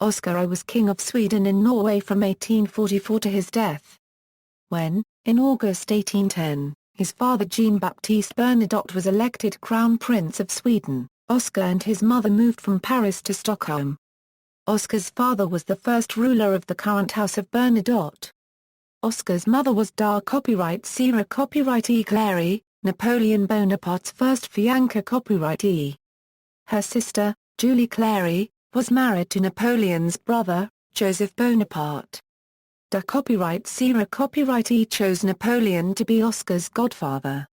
Oscar I was King of Sweden in Norway from 1844 to his death. When, in August 1810, his father Jean-Baptiste Bernadotte was elected Crown Prince of Sweden, Oscar and his mother moved from Paris to Stockholm. Oscar's father was the first ruler of the current House of Bernadotte. Oscar's mother was Désirée Clary, Napoleon Bonaparte's first fiancée copywritee. Her sister, Julie Clary, was married to Napoleon's brother, Joseph Bonaparte. Désirée chose Napoleon to be Oscar's godfather.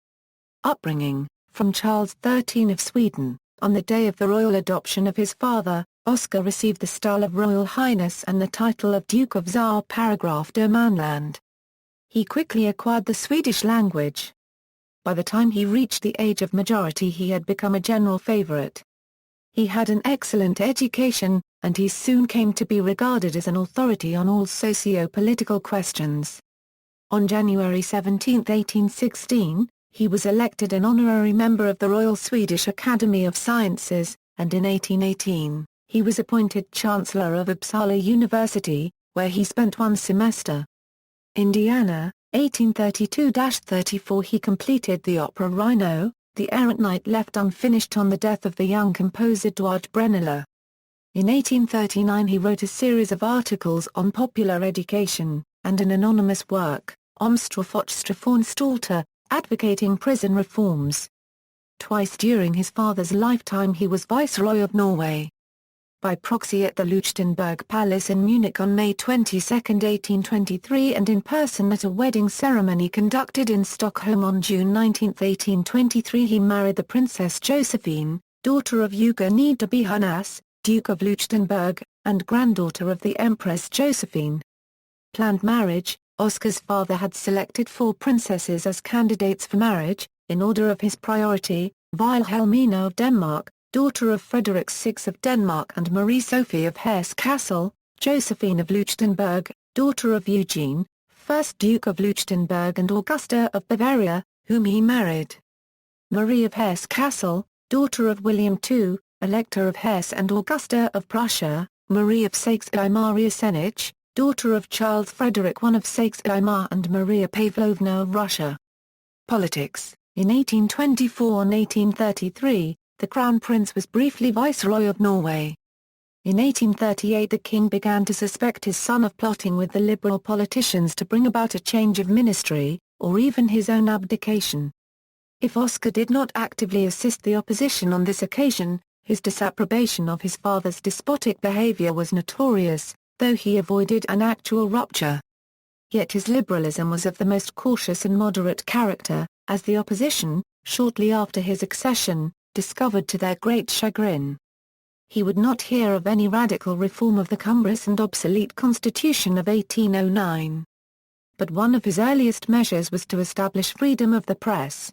Upbringing: from Charles XIII of Sweden, on the day of the royal adoption of his father, Oscar received the style of Royal Highness and the title of Duke of Tsar Paragraph de Manland. He quickly acquired the Swedish language. By the time he reached the age of majority he had become a general favorite. He had an excellent education, and he soon came to be regarded as an authority on all socio-political questions. On January 17, 1816, he was elected an honorary member of the Royal Swedish Academy of Sciences, and in 1818, he was appointed Chancellor of Uppsala University, where he spent one semester. Indiana, 1832-34. He completed the opera Rhino, the errant knight left unfinished on the death of the young composer Eduard Brenner. In 1839 he wrote a series of articles on popular education, and an anonymous work, Omstraff och Straffonstalter, advocating prison reforms. Twice during his father's lifetime he was Viceroy of Norway. By proxy at the Leuchtenberg Palace in Munich on May 22, 1823 and in person at a wedding ceremony conducted in Stockholm on June 19, 1823 he married the Princess Josephine, daughter of Eugenie de Beauharnais, Duke of Leuchtenberg, and granddaughter of the Empress Josephine. Planned marriage: Oscar's father had selected 4 princesses as candidates for marriage, in order of his priority: Wilhelmina of Denmark, daughter of Frederick VI of Denmark and Marie-Sophie of Hesse-Kassel, Josephine of Leuchtenberg, daughter of Eugene, 1st Duke of Leuchtenberg and Augusta of Bavaria, whom he married. Marie of Hesse-Kassel, daughter of William II, Elector of Hesse and Augusta of Prussia, Marie of Saxe-Maria-Senich, daughter of Charles Frederick I of Saxe-Weimar and Maria Pavlovna of Russia. Politics: in 1824 and 1833, the Crown Prince was briefly Viceroy of Norway. In 1838 the king began to suspect his son of plotting with the liberal politicians to bring about a change of ministry, or even his own abdication. If Oscar did not actively assist the opposition on this occasion, his disapprobation of his father's despotic behavior was notorious, though he avoided an actual rupture. Yet his liberalism was of the most cautious and moderate character, as the opposition, shortly after his accession, discovered to their great chagrin. He would not hear of any radical reform of the cumbrous and obsolete Constitution of 1809. But one of his earliest measures was to establish freedom of the press.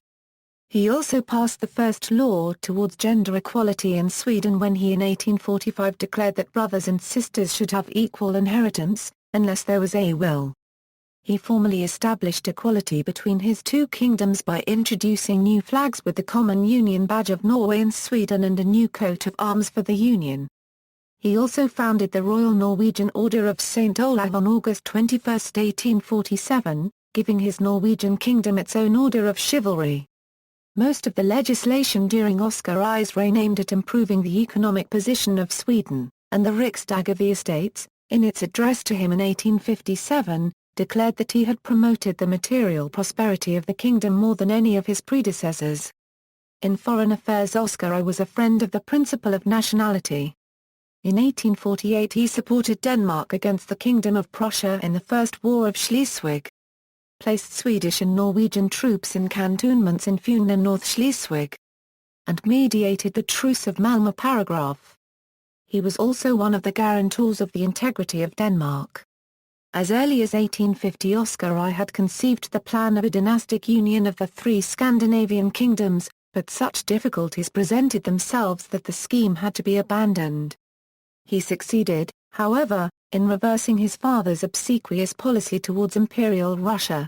He also passed the first law towards gender equality in Sweden when he in 1845 declared that brothers and sisters should have equal inheritance, unless there was a will. He formally established equality between his 2 kingdoms by introducing new flags with the common Union badge of Norway and Sweden and a new coat of arms for the Union. He also founded the Royal Norwegian Order of St. Olav on August 21, 1847, giving his Norwegian kingdom its own order of chivalry. Most of the legislation during Oscar I's reign aimed at improving the economic position of Sweden, and the Riksdag of the Estates, in its address to him in 1857, declared that he had promoted the material prosperity of the kingdom more than any of his predecessors. In foreign affairs Oscar I was a friend of the principle of nationality. In 1848 he supported Denmark against the Kingdom of Prussia in the First War of Schleswig. Placed Swedish and Norwegian troops in cantonments in Fyn and North Schleswig. And mediated the Truce of Malmö Paragraph. He was also one of the guarantors of the integrity of Denmark. As early as 1850 Oscar I had conceived the plan of a dynastic union of the 3 Scandinavian kingdoms, but such difficulties presented themselves that the scheme had to be abandoned. He succeeded, however, in reversing his father's obsequious policy towards Imperial Russia.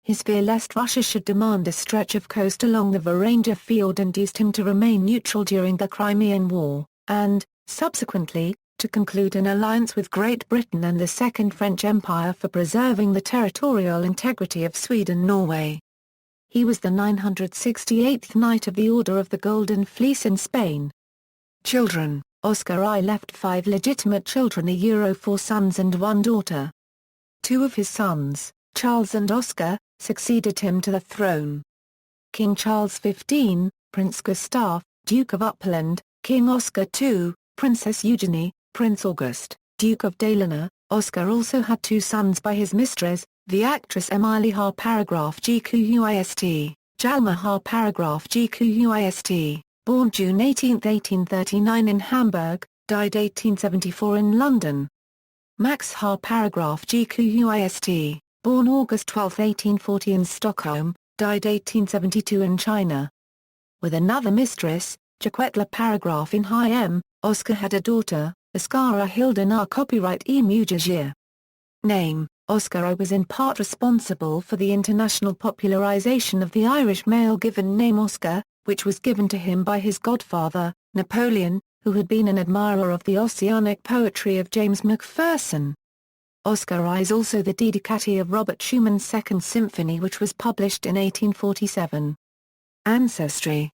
His fear lest Russia should demand a stretch of coast along the Varanger Fjord induced him to remain neutral during the Crimean War, and, subsequently, to conclude an alliance with Great Britain and the Second French Empire for preserving the territorial integrity of Sweden-Norway. He was the 968th Knight of the Order of the Golden Fleece in Spain. Children: Oscar I left 5 legitimate children, a 4 sons and 1 daughter. 2 of his sons, Charles and Oscar, succeeded him to the throne. King Charles XV, Prince Gustav, Duke of Uppland, King Oscar II, Princess Eugenie, Prince August, Duke of Dalarna. Oscar also had 2 sons by his mistress, the actress Emilie Harparagraf-Gqvist, Hjalmar Harparagraf-Gqvist, born June 18, 1839 in Hamburg, died 1874 in London. Max Harparagraf-Gqvist, born August 12, 1840 in Stockholm, died 1872 in China. With another mistress, Jaquetla Paragraf in High M, Oscar had a daughter, Oscara Hildenar copyright E. Mujagier. Name: Oscar I was in part responsible for the international popularization of the Irish male given name Oscar, which was given to him by his godfather, Napoleon, who had been an admirer of the Ossianic poetry of James Macpherson. Oscar I is also the dedicatee of Robert Schumann's Second Symphony, which was published in 1847. Ancestry.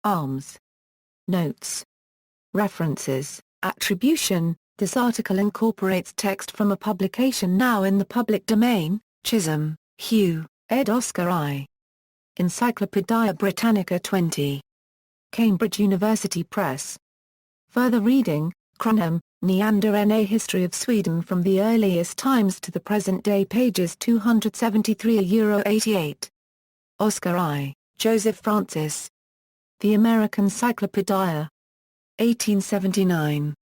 Arms. Notes. References. Attribution. This article incorporates text from a publication now in the public domain. Chisholm, Hugh, ed. Oscar I. Encyclopædia Britannica 20. Cambridge University Press. Further reading: Cronham, Neander N. A History of Sweden from the Earliest Times to the Present Day, pages 273–88. Oscar I, Joseph Francis. The American Cyclopedia. 1879.